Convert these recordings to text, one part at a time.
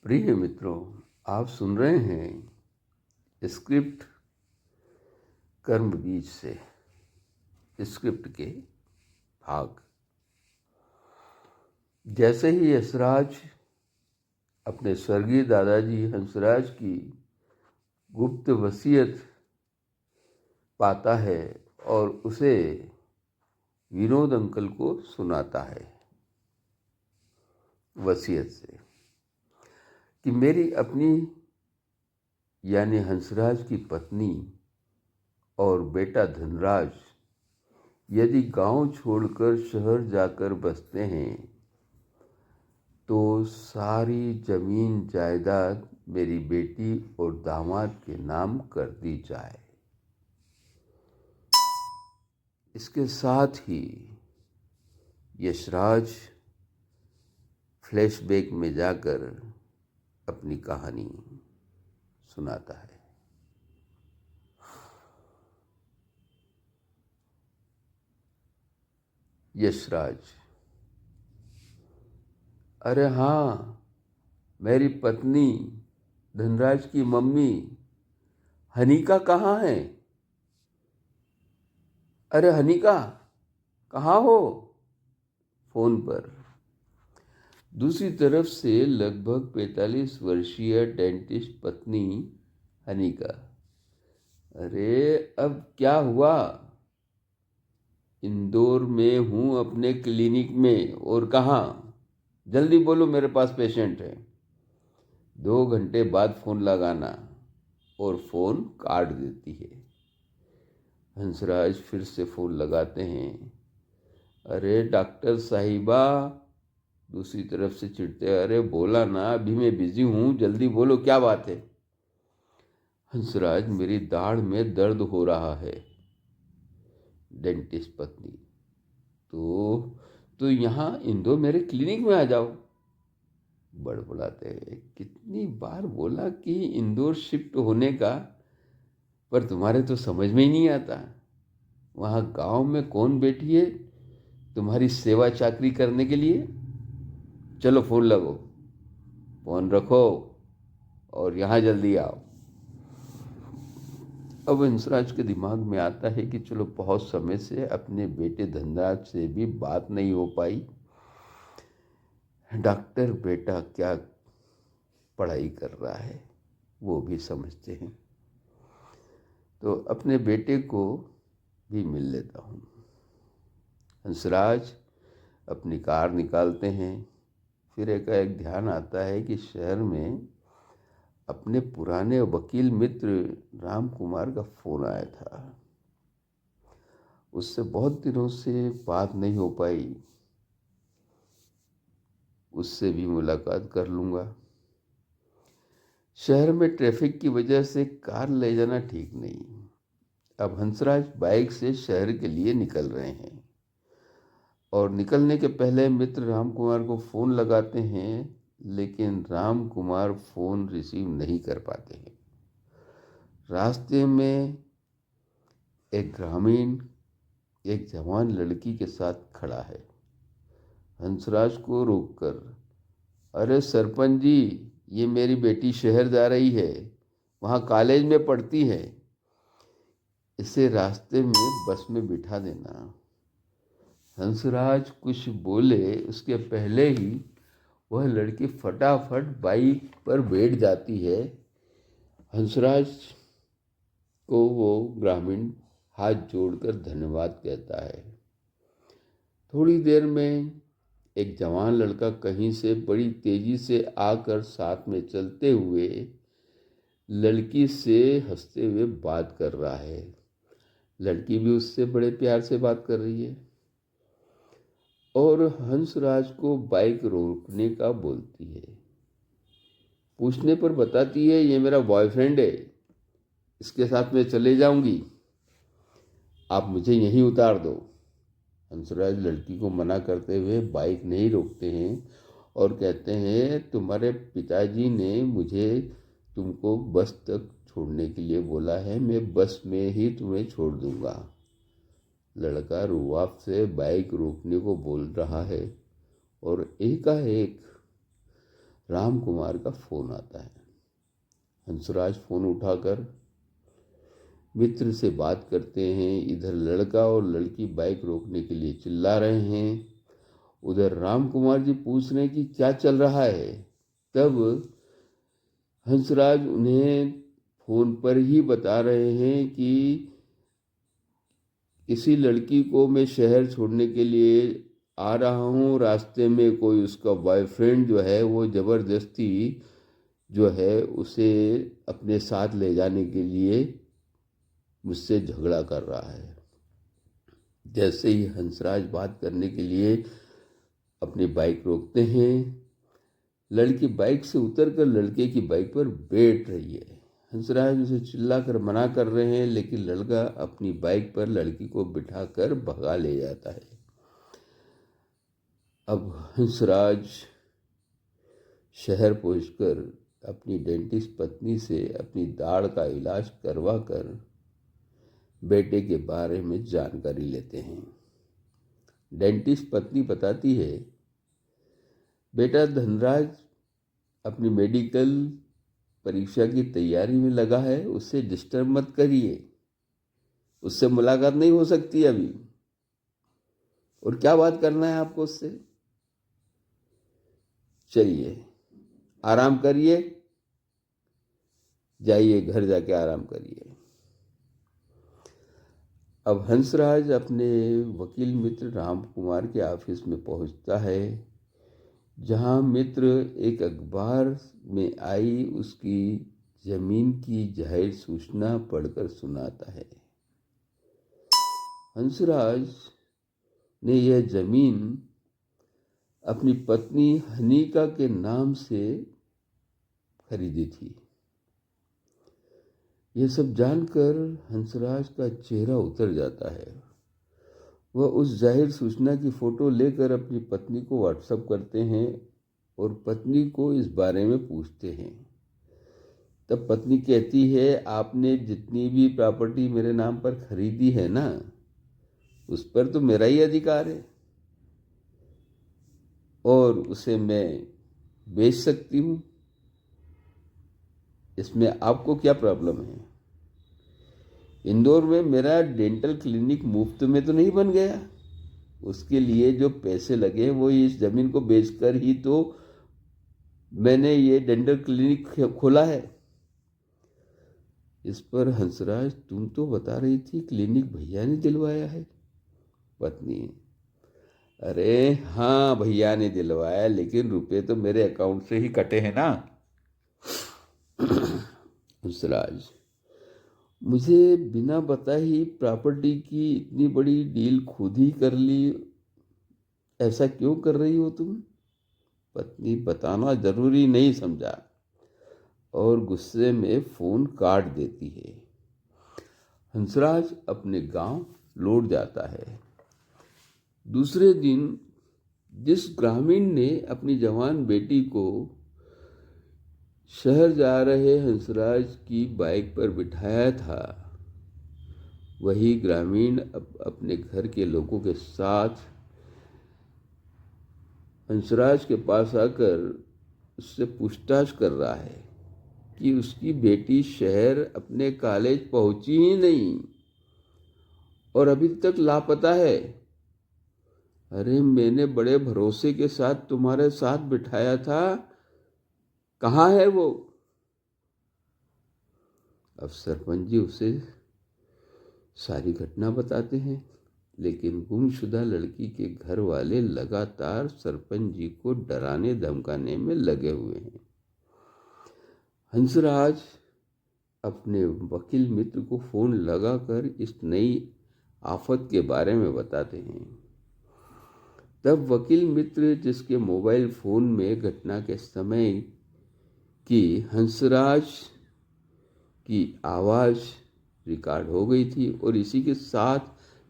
प्रिय मित्रों, आप सुन रहे हैं स्क्रिप्ट कर्म बीज से स्क्रिप्ट के भाग। जैसे ही यशराज अपने स्वर्गीय दादाजी हंसराज की गुप्त वसीयत पाता है और उसे विनोद अंकल को सुनाता है वसीयत से कि मेरी अपनी यानी हंसराज की पत्नी और बेटा धनराज यदि गांव छोड़कर शहर जाकर बसते हैं तो सारी जमीन जायदाद मेरी बेटी और दामाद के नाम कर दी जाए। इसके साथ ही यशराज फ्लैशबैक में जाकर अपनी कहानी सुनाता है। यशराज: अरे हाँ, मेरी पत्नी धनराज की मम्मी हनीका कहाँ है? अरे हनीका कहाँ हो? फोन पर। दूसरी तरफ से लगभग 45 वर्षीय डेंटिस्ट पत्नी हनीका: अरे अब क्या हुआ? इंदौर में हूँ अपने क्लिनिक में। और कहाँ? जल्दी बोलो, मेरे पास पेशेंट है। 2 घंटे बाद फ़ोन लगाना। और फ़ोन काट देती है। हंसराज फिर से फ़ोन लगाते हैं। अरे डॉक्टर साहिबा। दूसरी तरफ से चिढ़ते: अरे बोला ना, अभी मैं बिजी हूँ, जल्दी बोलो क्या बात है? हंसराज: मेरी दाढ़ में दर्द हो रहा है। डेंटिस्ट पत्नी: तो यहाँ इंदौर मेरे क्लिनिक में आ जाओ। बड़बड़ाते हैं: कितनी बार बोला कि इंदौर शिफ्ट होने का, पर तुम्हारे तो समझ में ही नहीं आता। वहाँ गांव में कौन बैठी है तुम्हारी सेवा चाकरी करने के लिए? चलो फ़ोन लगो, फ़ोन रखो और यहाँ जल्दी आओ। अब हंसराज के दिमाग में आता है कि चलो, बहुत समय से अपने बेटे धनराज से भी बात नहीं हो पाई। डॉक्टर बेटा क्या पढ़ाई कर रहा है वो भी समझते हैं, तो अपने बेटे को भी मिल लेता हूँ। हंसराज अपनी कार निकालते हैं। फिर एकाएक ध्यान आता है कि शहर में अपने पुराने वकील मित्र राम कुमार का फ़ोन आया था। उससे बहुत दिनों से बात नहीं हो पाई, उससे भी मुलाकात कर लूँगा। शहर में ट्रैफिक की वजह से कार ले जाना ठीक नहीं। अब हंसराज बाइक से शहर के लिए निकल रहे हैं और निकलने के पहले मित्र राम कुमार को फ़ोन लगाते हैं, लेकिन राम कुमार फ़ोन रिसीव नहीं कर पाते हैं। रास्ते में एक ग्रामीण एक जवान लड़की के साथ खड़ा है। हंसराज को रोककर: अरे सरपंच जी, ये मेरी बेटी शहर जा रही है, वहाँ कॉलेज में पढ़ती है, इसे रास्ते में बस में बिठा देना। हंसराज कुछ बोले उसके पहले ही वह लड़की फटाफट बाइक पर बैठ जाती है। हंसराज को वो ग्रामीण हाथ जोड़कर धन्यवाद कहता है। थोड़ी देर में एक जवान लड़का कहीं से बड़ी तेजी से आकर साथ में चलते हुए लड़की से हंसते हुए बात कर रहा है। लड़की भी उससे बड़े प्यार से बात कर रही है और हंसराज को बाइक रोकने का बोलती है। पूछने पर बताती है, ये मेरा बॉयफ्रेंड है, इसके साथ मैं चले जाऊंगी, आप मुझे यहीं उतार दो। हंसराज लड़की को मना करते हुए बाइक नहीं रोकते हैं और कहते हैं, तुम्हारे पिताजी ने मुझे तुमको बस तक छोड़ने के लिए बोला है, मैं बस में ही तुम्हें छोड़ दूंगा। लड़का रुआब से बाइक रोकने को बोल रहा है और एकाएक राम कुमार का फोन आता है। हंसराज फोन उठाकर मित्र से बात करते हैं। इधर लड़का और लड़की बाइक रोकने के लिए चिल्ला रहे हैं, उधर राम कुमार जी पूछ रहे हैं कि क्या चल रहा है। तब हंसराज उन्हें फोन पर ही बता रहे हैं कि किसी लड़की को मैं शहर छोड़ने के लिए आ रहा हूँ, रास्ते में कोई उसका बॉयफ्रेंड जो है वो ज़बरदस्ती जो है उसे अपने साथ ले जाने के लिए मुझसे झगड़ा कर रहा है। जैसे ही हंसराज बात करने के लिए अपनी बाइक रोकते हैं, लड़की बाइक से उतरकर लड़के की बाइक पर बैठ रही है। हंसराज उसे चिल्लाकर मना कर रहे हैं, लेकिन लड़का अपनी बाइक पर लड़की को बिठाकर भगा ले जाता है। अब हंसराज शहर पहुंचकर अपनी डेंटिस्ट पत्नी से अपनी दाढ़ का इलाज करवा कर बेटे के बारे में जानकारी लेते हैं। डेंटिस्ट पत्नी बताती है, बेटा धनराज अपनी मेडिकल परीक्षा की तैयारी में लगा है, उससे डिस्टर्ब मत करिए, उससे मुलाकात नहीं हो सकती अभी। और क्या बात करना है आपको उससे? चलिए आराम करिए, जाइए घर जाके आराम करिए। अब हंसराज अपने वकील मित्र राम कुमार के ऑफिस में पहुंचता है, जहां मित्र एक अखबार में आई उसकी जमीन की जाहिर सूचना पढ़कर सुनाता है। हंसराज ने यह जमीन अपनी पत्नी हनीका के नाम से खरीदी थी। यह सब जानकर हंसराज का चेहरा उतर जाता है। वह उस जाहिर सूचना की फोटो लेकर अपनी पत्नी को व्हाट्सएप करते हैं और पत्नी को इस बारे में पूछते हैं। तब पत्नी कहती है, आपने जितनी भी प्रॉपर्टी मेरे नाम पर खरीदी है ना, उस पर तो मेरा ही अधिकार है और उसे मैं बेच सकती हूँ। इसमें आपको क्या प्रॉब्लम है? इंदौर में मेरा डेंटल क्लिनिक मुफ्त में तो नहीं बन गया, उसके लिए जो पैसे लगे वो इस जमीन को बेचकर ही तो मैंने ये डेंटल क्लिनिक खोला है। इस पर हंसराज, तुम तो बता रही थी क्लिनिक भैया ने दिलवाया है। पत्नी, अरे हाँ भैया ने दिलवाया, लेकिन रुपए तो मेरे अकाउंट से ही कटे हैं ना। हंसराज, मुझे बिना बताए ही प्रॉपर्टी की इतनी बड़ी डील खुद ही कर ली, ऐसा क्यों कर रही हो तुम? पत्नी, बताना जरूरी नहीं समझा, और गुस्से में फोन काट देती है। हंसराज अपने गांव लौट जाता है। दूसरे दिन जिस ग्रामीण ने अपनी जवान बेटी को शहर जा रहे हंसराज की बाइक पर बिठाया था, वही ग्रामीण अब अपने घर के लोगों के साथ हंसराज के पास आकर उससे पूछताछ कर रहा है कि उसकी बेटी शहर अपने कॉलेज पहुंची ही नहीं और अभी तक लापता है। अरे मैंने बड़े भरोसे के साथ तुम्हारे साथ बिठाया था, कहाँ है वो? अब सरपंच जी उसे सारी घटना बताते हैं, लेकिन गुमशुदा लड़की के घर वाले लगातार सरपंच जी को डराने धमकाने में लगे हुए हैं। हंसराज अपने वकील मित्र को फोन लगाकर इस नई आफत के बारे में बताते हैं। तब वकील मित्र, जिसके मोबाइल फोन में घटना के समय की हंसराज की आवाज़ रिकॉर्ड हो गई थी और इसी के साथ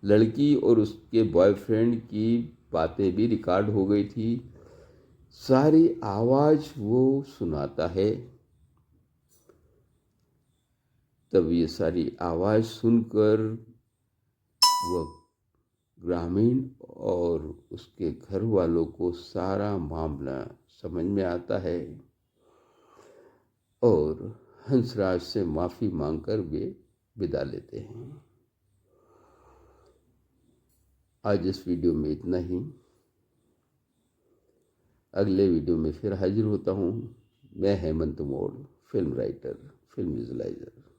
लड़की और उसके बॉयफ्रेंड की बातें भी रिकॉर्ड हो गई थी, सारी आवाज़ वो सुनाता है। तब ये सारी आवाज़ सुनकर वह ग्रामीण और उसके घर वालों को सारा मामला समझ में आता है और हंसराज से माफ़ी मांगकर वे विदा लेते हैं। आज इस वीडियो में इतना ही। अगले वीडियो में फिर हाजिर होता हूँ। मैं हेमंत मोड़, फिल्म राइटर, फिल्म विजुलाइजर।